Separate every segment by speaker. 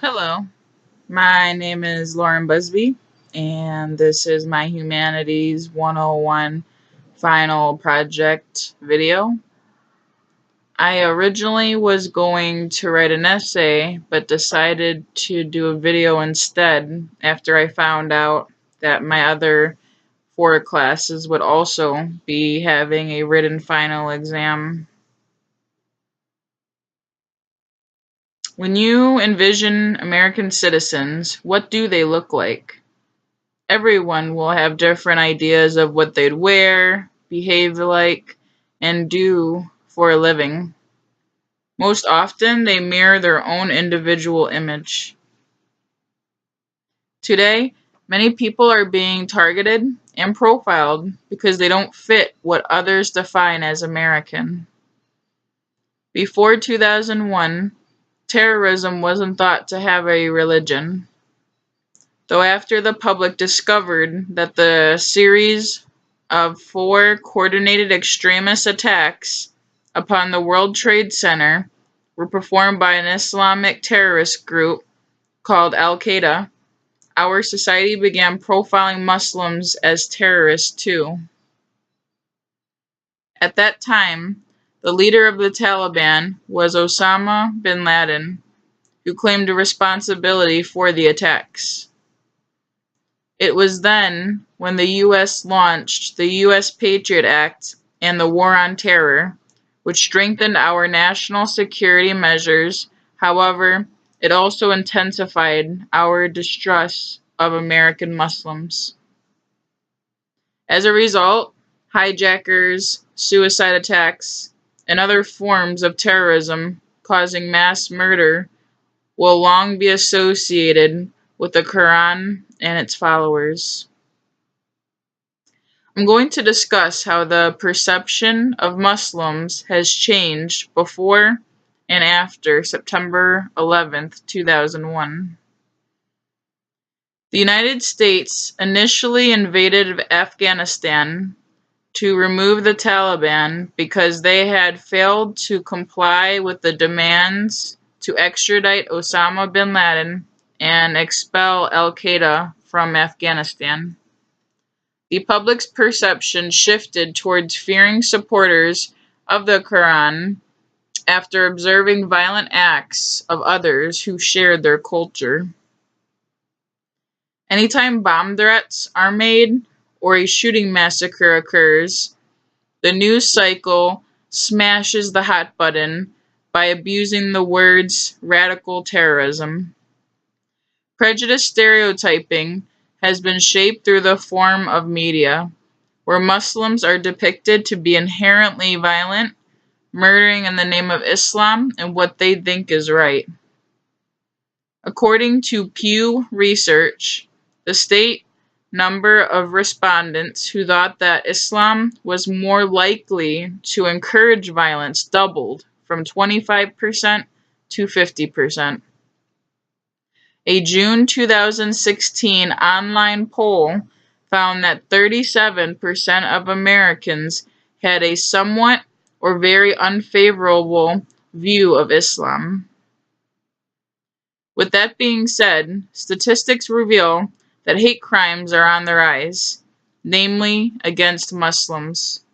Speaker 1: Hello, my name is Lauren Busby, and this is my Humanities 101 final project video. I originally was going to write an essay, but decided to do a video instead after I found out that my other four classes would also be having a written final exam. When you envision American citizens, what do they look like? Everyone will have different ideas of what they'd wear, behave like, and do for a living. Most often, they mirror their own individual image. Today, many people are being targeted and profiled because they don't fit what others define as American. Before 2001, terrorism wasn't thought to have a religion. Though after the public discovered that the series of four coordinated extremist attacks upon the World Trade Center were performed by an Islamic terrorist group called Al-Qaeda, our society began profiling Muslims as terrorists too. At that time, the leader of the Taliban was Osama bin Laden, who claimed responsibility for the attacks. It was then when the U.S. launched the U.S. Patriot Act and the War on Terror, which strengthened our national security measures. However, it also intensified our distrust of American Muslims. As a result, hijackers, suicide attacks, and other forms of terrorism causing mass murder will long be associated with the Quran and its followers. I'm going to discuss how the perception of Muslims has changed before and after September 11th, 2001. The United States initially invaded Afghanistan to remove the Taliban because they had failed to comply with the demands to extradite Osama bin Laden and expel Al-Qaeda from Afghanistan. The public's perception shifted towards fearing supporters of the Quran after observing violent acts of others who shared their culture. Anytime bomb threats are made or a shooting massacre occurs, the news cycle smashes the hot button by abusing the words radical terrorism. Prejudice stereotyping has been shaped through the form of media, where Muslims are depicted to be inherently violent, murdering in the name of Islam and what they think is right. According to Pew Research, the state number of respondents who thought that Islam was more likely to encourage violence doubled from 25% to 50%. A June 2016 online poll found that 37% of Americans had a somewhat or very unfavorable view of Islam. With that being said, statistics reveal that hate crimes are on the rise, namely against Muslims.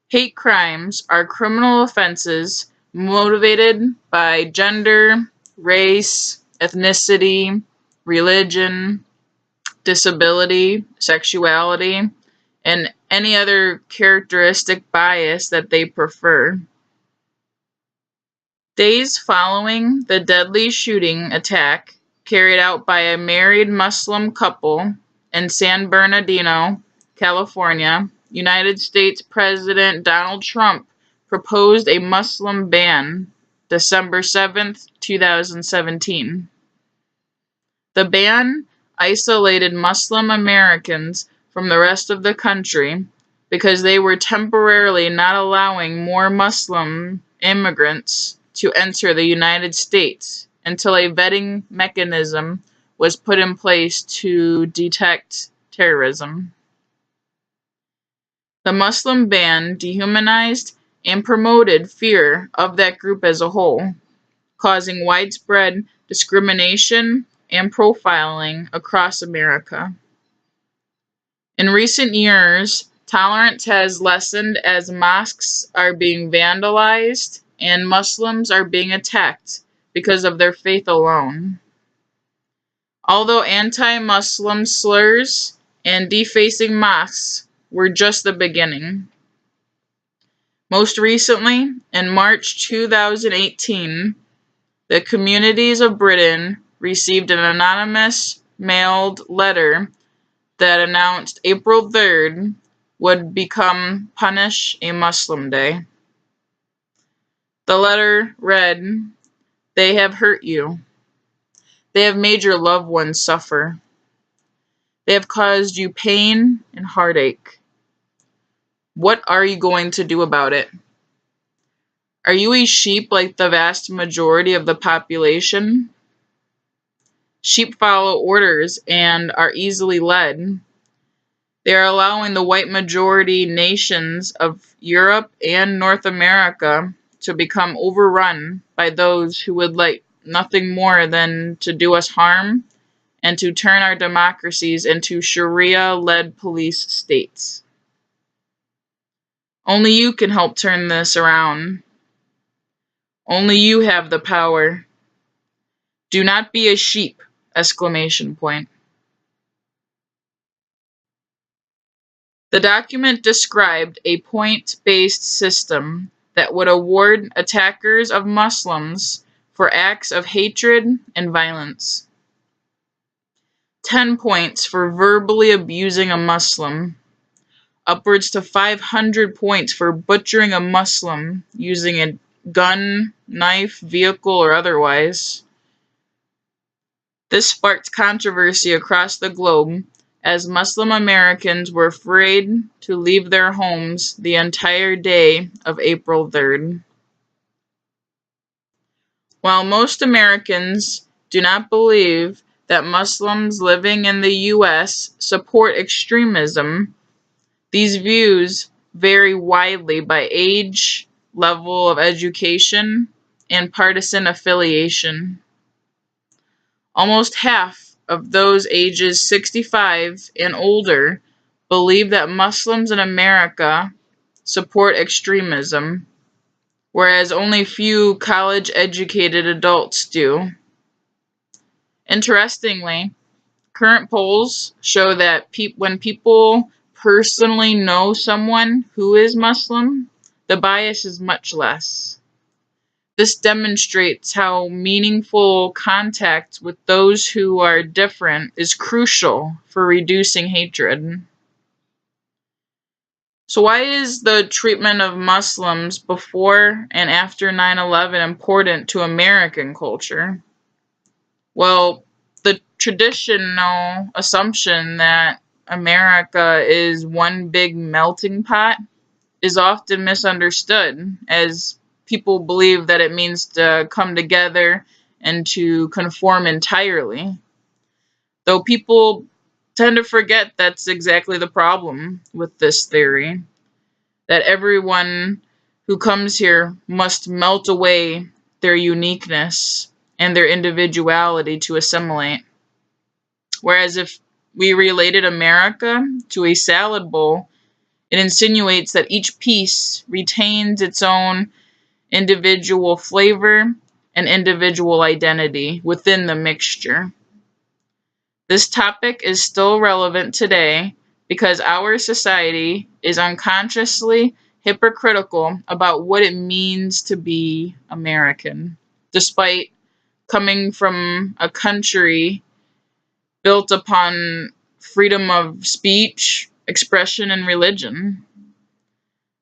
Speaker 1: Hate crimes are criminal offenses motivated by gender, race, ethnicity, religion, disability, sexuality, and any other characteristic bias that they prefer. Days following the deadly shooting attack carried out by a married Muslim couple in San Bernardino, California, United States President Donald Trump proposed a Muslim ban December 7th, 2017. The ban isolated Muslim Americans from the rest of the country because they were temporarily not allowing more Muslim immigrants to enter the United States until a vetting mechanism was put in place to detect terrorism. The Muslim ban dehumanized and promoted fear of that group as a whole, causing widespread discrimination and profiling across America. In recent years, tolerance has lessened as mosques are being vandalized and Muslims are being attacked because of their faith alone. Although anti-Muslim slurs and defacing mosques were just the beginning. Most recently, in March 2018, the communities of Britain received an anonymous mailed letter that announced April 3rd would become Punish a Muslim Day. The letter read, "They have hurt you. They have made your loved ones suffer. They have caused you pain and heartache. What are you going to do about it? Are you a sheep like the vast majority of the population? Sheep follow orders and are easily led. They are allowing the white majority nations of Europe and North America to become overrun by those who would like nothing more than to do us harm and to turn our democracies into Sharia-led police states. Only you can help turn this around. Only you have the power. Do not be a sheep! Exclamation point. The document described a point-based system that would award attackers of Muslims for acts of hatred and violence. 10 points for verbally abusing a Muslim. Upwards to 500 points for butchering a Muslim using a gun, knife, vehicle, or otherwise. This sparked controversy across the globe as Muslim Americans were afraid to leave their homes the entire day of April 3rd. While most Americans do not believe that Muslims living in the U.S. support extremism, these views vary widely by age, level of education, and partisan affiliation. Almost half of those ages 65 and older believe that Muslims in America support extremism, whereas only few college-educated adults do. Interestingly, current polls show that when people personally know someone who is Muslim, the bias is much less. This demonstrates how meaningful contact with those who are different is crucial for reducing hatred. So why is the treatment of Muslims before and after 9/11 important to American culture? Well, the traditional assumption that America is one big melting pot is often misunderstood, as people believe that it means to come together and to conform entirely. Though people tend to forget that's exactly the problem with this theory, that everyone who comes here must melt away their uniqueness and their individuality to assimilate. Whereas if we related America to a salad bowl, it insinuates that each piece retains its own individual flavor and individual identity within the mixture. This topic is still relevant today because our society is unconsciously hypocritical about what it means to be American, despite coming from a country built upon freedom of speech, expression, and religion.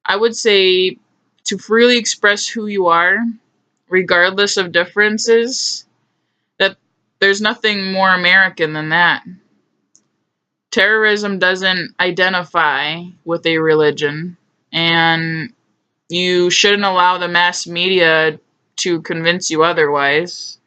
Speaker 1: I would say to freely express who you are, regardless of differences, that there's nothing more American than that. Terrorism doesn't identify with a religion, and you shouldn't allow the mass media to convince you otherwise.